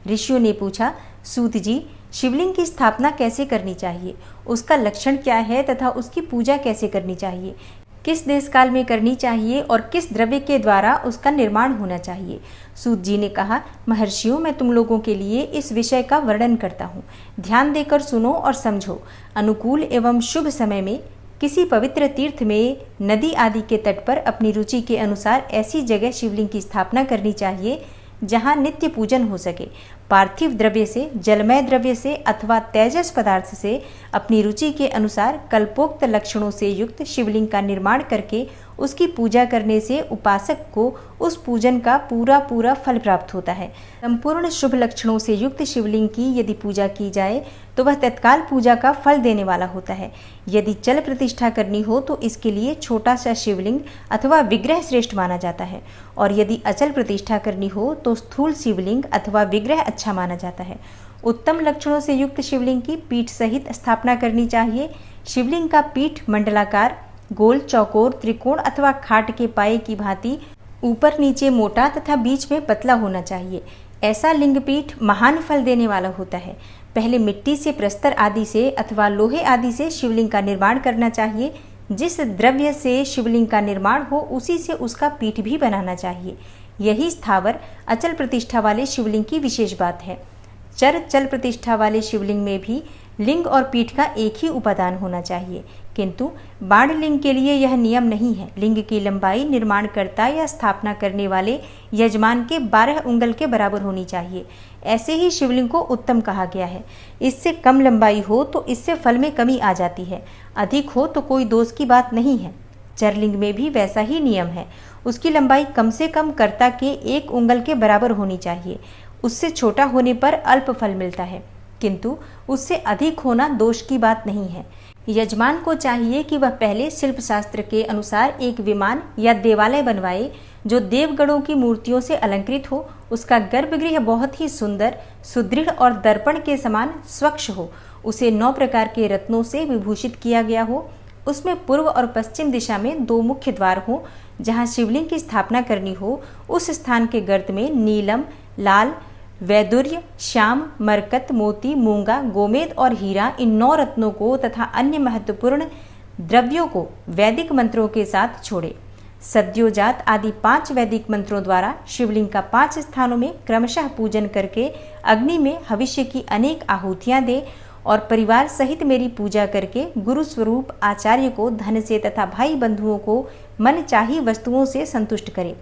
ऋषियों ने पूछा, सूत जी, शिवलिंग की स्थापना कैसे करनी चाहिए, उसका लक्षण क्या है तथा उसकी पूजा कैसे करनी चाहिए, किस देश काल में करनी चाहिए और किस द्रव्य के द्वारा उसका निर्माण होना चाहिए। सूत जी ने कहा, महर्षियों, मैं तुम लोगों के लिए इस विषय का वर्णन करता हूँ। ध्यान देकर सुनो और समझो। अनुकूल एवं शुभ समय में किसी पवित्र तीर्थ में, नदी आदि के तट पर अपनी रुचि के अनुसार ऐसी जगह शिवलिंग की स्थापना करनी चाहिए जहाँ नित्य पूजन हो सके। पार्थिव द्रव्य से, जलमय द्रव्य से अथवा तेजस पदार्थ से अपनी रुचि के अनुसार कल्पोक्त लक्षणों से युक्त शिवलिंग का निर्माण करके उसकी पूजा करने से उपासक को उस पूजन का पूरा फल प्राप्त होता है। संपूर्ण शुभ लक्षणों से युक्त शिवलिंग की यदि पूजा की जाए तो वह तत्काल पूजा का फल देने वाला होता है। यदि चल प्रतिष्ठा करनी हो तो इसके लिए छोटा सा शिवलिंग अथवा विग्रह श्रेष्ठ माना जाता है, और यदि अचल प्रतिष्ठा करनी हो तो स्थूल शिवलिंग अथवा विग्रह अच्छा माना जाता है। उत्तम लक्षणों से युक्त शिवलिंग की पीठ सहित स्थापना करनी चाहिए। शिवलिंग का पीठ मंडलाकार, गोल, चौकोर, त्रिकोण अथवा खाट के पाए की भांति ऊपर नीचे मोटा तथा बीच में पतला होना चाहिए। ऐसा लिंगपीठ महान फल देने वाला होता है। पहले मिट्टी से, प्रस्तर आदि से अथवा लोहे आदि से शिवलिंग का निर्माण करना चाहिए। जिस द्रव्य से शिवलिंग का निर्माण हो उसी से उसका पीठ भी बनाना चाहिए। यही स्थावर अचल प्रतिष्ठा वाले शिवलिंग की विशेष बात है। चल प्रतिष्ठा वाले शिवलिंग में भी लिंग और पीठ का एक ही उपादान होना चाहिए, किंतु बाण लिंग के लिए यह नियम नहीं है। लिंग की लंबाई निर्माणकर्ता या स्थापना करने वाले यजमान के 12 उंगल के बराबर होनी चाहिए। ऐसे ही शिवलिंग को उत्तम कहा गया है। इससे कम लंबाई हो तो इससे फल में कमी आ जाती है, अधिक हो तो कोई दोष की बात नहीं है। चरलिंग में भी वैसा ही नियम है। उसकी लंबाई कम से कम कर्ता के 1 उंगल के बराबर होनी चाहिए। उससे छोटा होने पर अल्प फल मिलता है, किंतु उससे अधिक होना दोष की बात नहीं है। यजमान को चाहिए कि वह पहले शिल्प शास्त्र के अनुसार एक विमान या देवालय बनवाए जो देवगणों की मूर्तियों से अलंकृत हो। उसका गर्भगृह बहुत ही सुंदर, सुदृढ़ और दर्पण के समान स्वच्छ हो। उसे 9 प्रकार के रत्नों से विभूषित किया गया हो। उसमें पूर्व और पश्चिम दिशा में 2 मुख्य द्वार हो। जहाँ शिवलिंग की स्थापना करनी हो उस स्थान के गर्त में नीलम, लाल, वैदुर्य, श्याम, मरकत, मोती, मूंगा, गोमेद और हीरा, इन 9 रत्नों को तथा अन्य महत्वपूर्ण द्रव्यों को वैदिक मंत्रों के साथ छोड़े। सद्योजात आदि 5 वैदिक मंत्रों द्वारा शिवलिंग का 5 स्थानों में क्रमशः पूजन करके अग्नि में हविष्य की अनेक आहुतियां दे और परिवार सहित मेरी पूजा करके गुरु स्वरूप आचार्य को धन से तथा भाई बंधुओं को मन चाही वस्तुओं से संतुष्ट करे।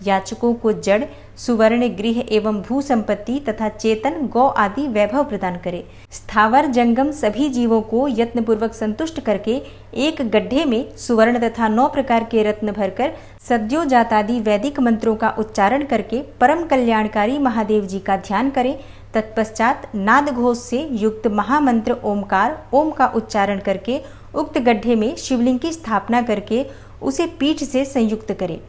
याचकों को जड़, सुवर्ण, गृह एवं भू संपत्ति तथा चेतन गौ आदि वैभव प्रदान करे। स्थावर जंगम सभी जीवों को यत्नपूर्वक संतुष्ट करके एक गड्ढे में सुवर्ण तथा 9 प्रकार के रत्न भरकर सद्योजातादि वैदिक मंत्रों का उच्चारण करके परम कल्याणकारी महादेव जी का ध्यान करे। तत्पश्चात नाद घोष से युक्त महामंत्र ओमकार ओम का उच्चारण करके उक्त गड्ढे में शिवलिंग की स्थापना करके उसे पीठ से संयुक्त करे।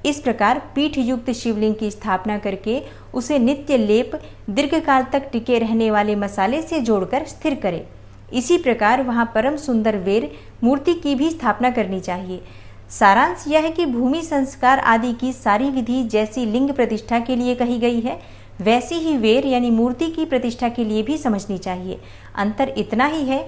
इस प्रकार पीठ युक्त शिवलिंग की स्थापना करके उसे नित्य लेप, दीर्घकाल तक टिके रहने वाले मसाले से जोड़कर स्थिर करे। इसी प्रकार वहाँ परम सुंदर वेर मूर्ति की भी स्थापना करनी चाहिए। सारांश यह है कि भूमि संस्कार आदि की सारी विधि जैसी लिंग प्रतिष्ठा के लिए कही गई है, वैसी ही वेर यानी मूर्ति की प्रतिष्ठा के लिए भी समझनी चाहिए। अंतर इतना ही है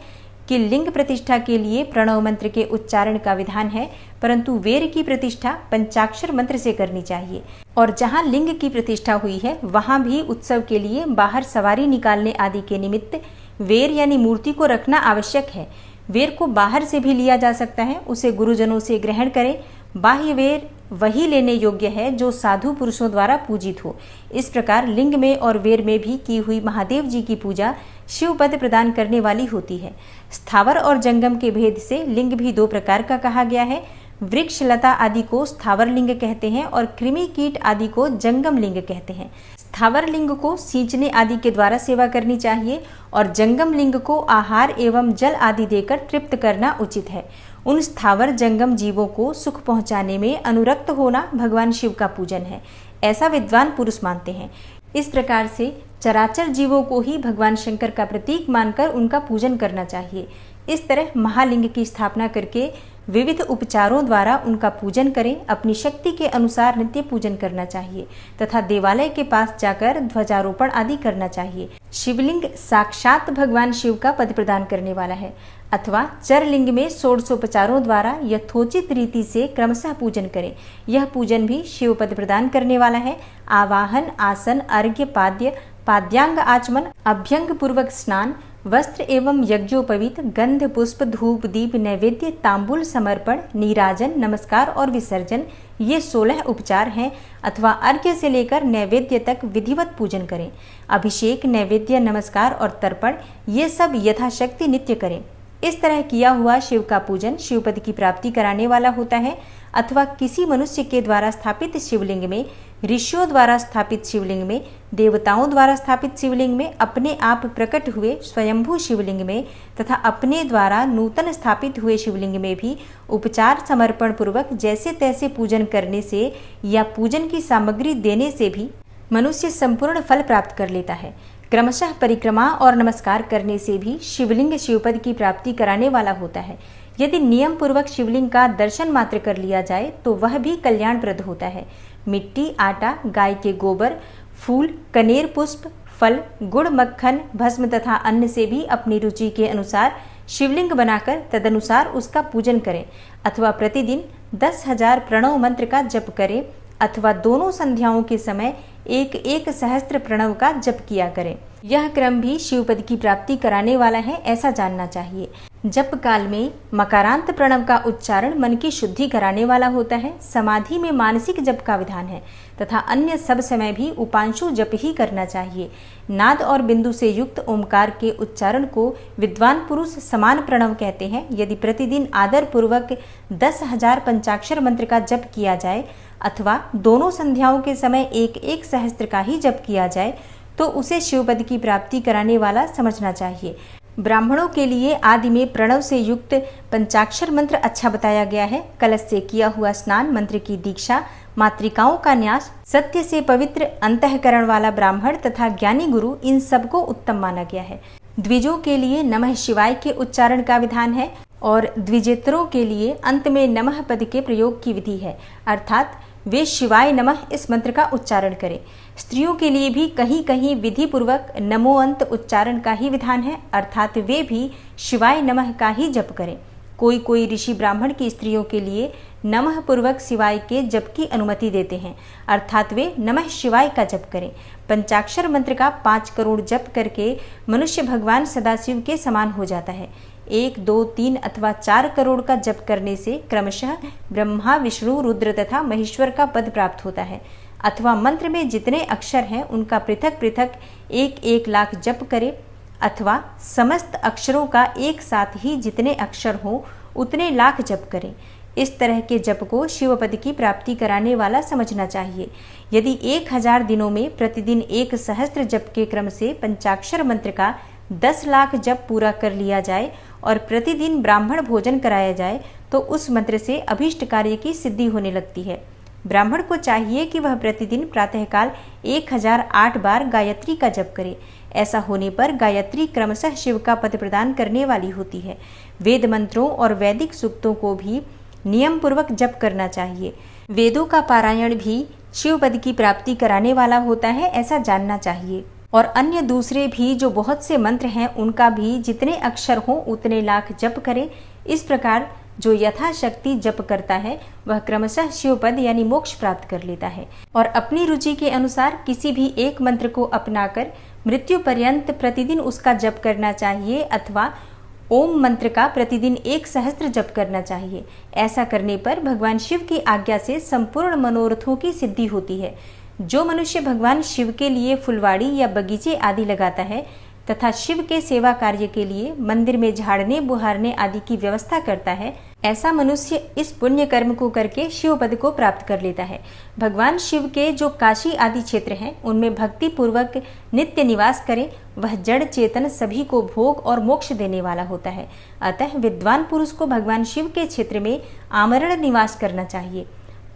कि लिंग प्रतिष्ठा के लिए प्रणव मंत्र के उच्चारण का विधान है, परंतु वेर की प्रतिष्ठा पंचाक्षर मंत्र से करनी चाहिए। और जहाँ लिंग की प्रतिष्ठा हुई है वहाँ भी उत्सव के लिए बाहर सवारी निकालने आदि के निमित्त वेर यानी मूर्ति को रखना आवश्यक है। वेर को बाहर से भी लिया जा सकता है, उसे गुरुजनों से ग्रहण करें। बाह्य वेर वही लेने योग्य है जो साधु पुरुषों द्वारा पूजित हो। इस प्रकार लिंग में और वेर में भी की हुई महादेव जी की पूजा शिव पद प्रदान करने वाली होती है। स्थावर और जंगम के भेद से लिंग भी 2 प्रकार का कहा गया है। वृक्ष लता आदि को स्थावर लिंग कहते हैं और कृमि कीट आदि को जंगम लिंग कहते हैं। स्थावर लिंग को सींचने आदि के द्वारा सेवा करनी चाहिए और जंगम लिंग को आहार एवं जल आदि देकर तृप्त करना उचित है। उन स्थावर जंगम जीवों को सुख पहुंचाने में अनुरक्त होना भगवान शिव का पूजन है, ऐसा विद्वान पुरुष मानते हैं। इस प्रकार से चराचर जीवों को ही भगवान शंकर का प्रतीक मानकर उनका पूजन करना चाहिए। इस तरह महालिंग की स्थापना करके विविध उपचारों द्वारा उनका पूजन करें। अपनी शक्ति के अनुसार नित्य पूजन करना चाहिए तथा देवालय के पास जाकर ध्वजारोपण आदि करना चाहिए। शिवलिंग साक्षात भगवान शिव का पद प्रदान करने वाला है अथवा चरलिंग में षोडशोपचारों द्वारा यथोचित रीति से क्रमशः पूजन करें। यह पूजन भी शिव पद प्रदान करने वाला है। आवाहन, आसन, अर्घ्य, पाद्य, पाद्यांग आचमन, अभ्यंग पूर्वक स्नान, वस्त्र एवं यज्ञोपवीत, गंध, पुष्प, धूप, दीप, नैवेद्य, तांबूल समर्पण, नीराजन, नमस्कार और विसर्जन, ये 16 उपचार हैं अथवा अर्घ्य से लेकर नैवेद्य तक विधिवत पूजन करें। अभिषेक, नैवेद्य, नमस्कार और तर्पण ये सब यथाशक्ति नित्य करें। इस तरह किया हुआ शिव का पूजन शिवपद की प्राप्ति कराने वाला होता है। अथवा किसी मनुष्य के द्वारा स्थापित शिवलिंग में, ऋषियों द्वारा स्थापित शिवलिंग में, देवताओं द्वारा स्थापित शिवलिंग में, अपने आप प्रकट हुए स्वयंभू शिवलिंग में तथा अपने द्वारा नूतन स्थापित हुए शिवलिंग में भी उपचार समर्पण पूर्वक जैसे तैसे पूजन करने से या पूजन की सामग्री देने से भी मनुष्य संपूर्ण फल प्राप्त कर लेता है। क्रमशः परिक्रमा और नमस्कार करने से भी शिवलिंग शिवपद की प्राप्ति कराने वाला होता है। यदि नियम पूर्वक शिवलिंग का दर्शन मात्र कर लिया जाए तो वह भी कल्याणप्रद होता है। मिट्टी, आटा, गाय के गोबर, फूल, कनेर पुष्प, फल, गुड़, मक्खन, भस्म तथा अन्न से भी अपनी रुचि के अनुसार शिवलिंग बनाकर तदनुसार उसका पूजन करें अथवा प्रतिदिन 10,000 प्रणव मंत्र का जप करें अथवा दोनों संध्याओं के समय 1-1 सहस्त्र प्रणव का जप किया करें। यह क्रम भी शिवपद की प्राप्ति कराने वाला है, ऐसा जानना चाहिए। जप काल में मकारांत प्रणव का उच्चारण मन की शुद्धि कराने वाला होता है। समाधि में मानसिक जप का विधान है तथा अन्य सब समय भी उपांशु जप ही करना चाहिए। नाद और बिंदु से युक्त ओमकार के उच्चारण को विद्वान पुरुष समान प्रणव कहते हैं। यदि प्रतिदिन आदर पूर्वक 10,000 पंचाक्षर मंत्र का जप किया जाए अथवा दोनों संध्याओं के समय 1-1 सहस्त्र का ही जप किया जाए तो उसे शिवपद की प्राप्ति कराने वाला समझना चाहिए। ब्राह्मणों के लिए आदि में प्रणव से युक्त पंचाक्षर मंत्र अच्छा बताया गया है। कलश से किया हुआ स्नान, मंत्र की दीक्षा, मातृकाओं का न्यास, सत्य से पवित्र अंतःकरण वाला ब्राह्मण तथा ज्ञानी गुरु, इन सबको उत्तम माना गया है। द्विजों के लिए नमः शिवाय के उच्चारण का विधान है और द्विजेतरों के लिए अंत में नमः पद के प्रयोग की विधि है, अर्थात वे शिवाय नमः इस मंत्र का उच्चारण करें। स्त्रियों के लिए भी कहीं कहीं विधि पूर्वक नमो अंत उच्चारण का ही विधान है, अर्थात वे भी शिवाय नमः का ही जप करें। कोई कोई ऋषि ब्राह्मण की स्त्रियों के लिए नमः पूर्वक शिवाय के जप की अनुमति देते हैं, अर्थात वे नमः शिवाय का जप करें। पंचाक्षर मंत्र का 5 करोड़ जप करके मनुष्य भगवान सदाशिव के समान हो जाता है। 1, 2, 3 अथवा 4 करोड़ का जप करने से क्रमशः ब्रह्मा, विष्णु, रुद्र तथा महेश्वर का पद प्राप्त होता है। अथवा मंत्र में जितने अक्षर हैं उनका पृथक पृथक 1-1 लाख जप करे अथवा समस्त अक्षरों का एक साथ ही जितने अक्षर हों उतने लाख जप करें। इस तरह के जप को शिवपद की प्राप्ति कराने वाला समझना चाहिए। यदि 1000 दिनों में प्रतिदिन 1 सहस्त्र जप के क्रम से पंचाक्षर मंत्र का 10 लाख जप पूरा कर लिया जाए और प्रतिदिन ब्राह्मण भोजन कराया जाए तो उस मंत्र से अभीष्ट कार्य की सिद्धि होने लगती है। ब्राह्मण को चाहिए कि वह प्रतिदिन प्रातःकाल 1008 बार गायत्री का जप करे। ऐसा होने पर गायत्री क्रमशः शिव का पद प्रदान करने वाली होती है। वेद मंत्रों और वैदिक सूक्तों को भी नियम पूर्वक जप करना चाहिए। वेदों का पारायण भी शिव पद की प्राप्ति कराने वाला होता है, ऐसा जानना चाहिए। और अन्य दूसरे भी जो बहुत से मंत्र हैं उनका भी जितने अक्षर हों उतने लाख जप करें। इस प्रकार जो यथाशक्ति जप करता है वह क्रमशः शिवपद यानी मोक्ष प्राप्त कर लेता है। और अपनी रुचि के अनुसार किसी भी एक मंत्र को अपनाकर मृत्यु पर्यंत प्रतिदिन उसका जप करना चाहिए अथवा ओम मंत्र का प्रतिदिन 1 सहस्त्र जप करना चाहिए। ऐसा करने पर भगवान शिव की आज्ञा से संपूर्ण मनोरथों की सिद्धि होती है। जो मनुष्य भगवान शिव के लिए फुलवाड़ी या बगीचे आदि लगाता है तथा शिव के सेवा कार्य के लिए मंदिर में झाड़ने बुहारने आदि की व्यवस्था करता है, ऐसा मनुष्य इस पुण्य कर्म को करके शिव पद को प्राप्त कर लेता है। भगवान शिव के जो काशी आदि क्षेत्र हैं उनमें भक्ति पूर्वक नित्य निवास करें, वह जड़ चेतन सभी को भोग और मोक्ष देने वाला होता है। अतः विद्वान पुरुष को भगवान शिव के क्षेत्र में आमरण निवास करना चाहिए।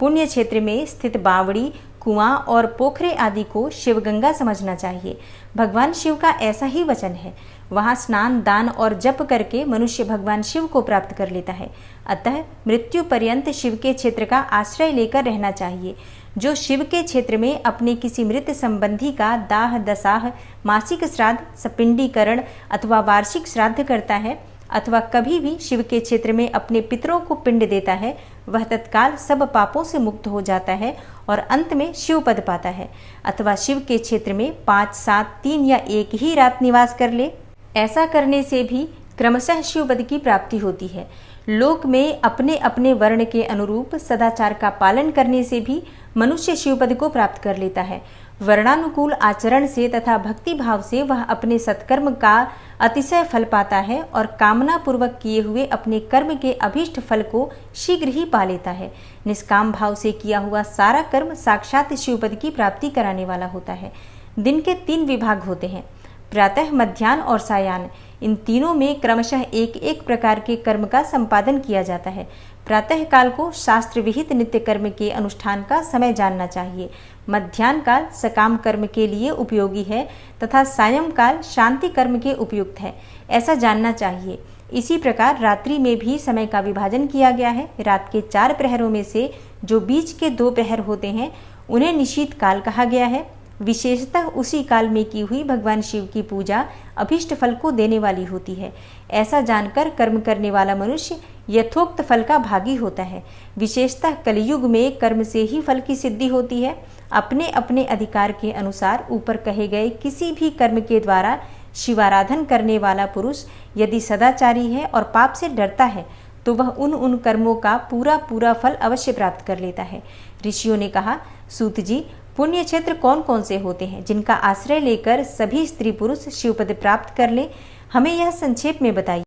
पुण्य क्षेत्र में स्थित बावड़ी, कुआं और पोखरे आदि को शिवगंगा समझना चाहिए। भगवान शिव का ऐसा ही वचन है। वहां स्नान, दान और जप करके मनुष्य भगवान शिव को प्राप्त कर लेता है। अतः मृत्यु पर्यंत शिव के क्षेत्र का आश्रय लेकर रहना चाहिए। जो शिव के क्षेत्र में अपने किसी मृत संबंधी का दाह दसाह, मासिक श्राद्ध, सपिंडीकरण अथवा वार्षिक श्राद्ध करता है अथवा कभी भी शिव के क्षेत्र में अपने पितरों को पिंड देता है, वह तत्काल सब पापों से मुक्त हो जाता है और अंत में शिव पद पाता है। अथवा शिव के क्षेत्र में 5, 7, 3 या 1 ही रात निवास कर ले। ऐसा करने से भी क्रमशः शिव पद की प्राप्ति होती है। लोक में अपने अपने वर्ण के अनुरूप सदाचार का पालन करने से भी मनुष्य शिवपद को प्राप्त कर लेता है। वर्णानुकूल आचरण से तथा भक्ति भाव से वह अपने सत्कर्म का अतिशय फल पाता है और कामना पूर्वक किए हुए अपने कर्म के अभीष्ट फल को शीघ्र ही पा लेता है। निष्काम भाव से किया हुआ सारा कर्म साक्षात शिवपद की प्राप्ति कराने वाला होता है। दिन के 3 विभाग होते हैं, प्रातः, मध्याह्न और सायाह्न। इन तीनों में क्रमशः एक एक प्रकार के कर्म का संपादन किया जाता है। प्रातः काल को शास्त्र विहित नित्य कर्म के अनुष्ठान का समय जानना चाहिए। मध्याह्न काल सकाम कर्म के लिए उपयोगी है तथा सायं काल शांति कर्म के उपयुक्त है, ऐसा जानना चाहिए। इसी प्रकार रात्रि में भी समय का विभाजन किया गया है। रात के 4 प्रहरों में से जो बीच के 2 प्रहर होते हैं उन्हें निशीथ काल कहा गया है। विशेषतः उसी काल में की हुई भगवान शिव की पूजा अभिष्ट फल को देने वाली होती है। ऐसा जानकर कर्म करने वाला मनुष्य यथोक्त फल का भागी होता है। विशेषतः कलयुग में कर्म से ही फल की सिद्धि होती है। अपने अपने अधिकार के अनुसार ऊपर कहे गए किसी भी कर्म के द्वारा शिवाराधन करने वाला पुरुष यदि सदाचारी है और पाप से डरता है तो वह उन कर्मों का पूरा फल अवश्य प्राप्त कर लेता है। ऋषियों ने कहा, सूत जी, पुण्य क्षेत्र कौन कौन से होते हैं जिनका आश्रय लेकर सभी स्त्री पुरुष शिवपद प्राप्त कर ले? हमें यह संक्षेप में बताइए।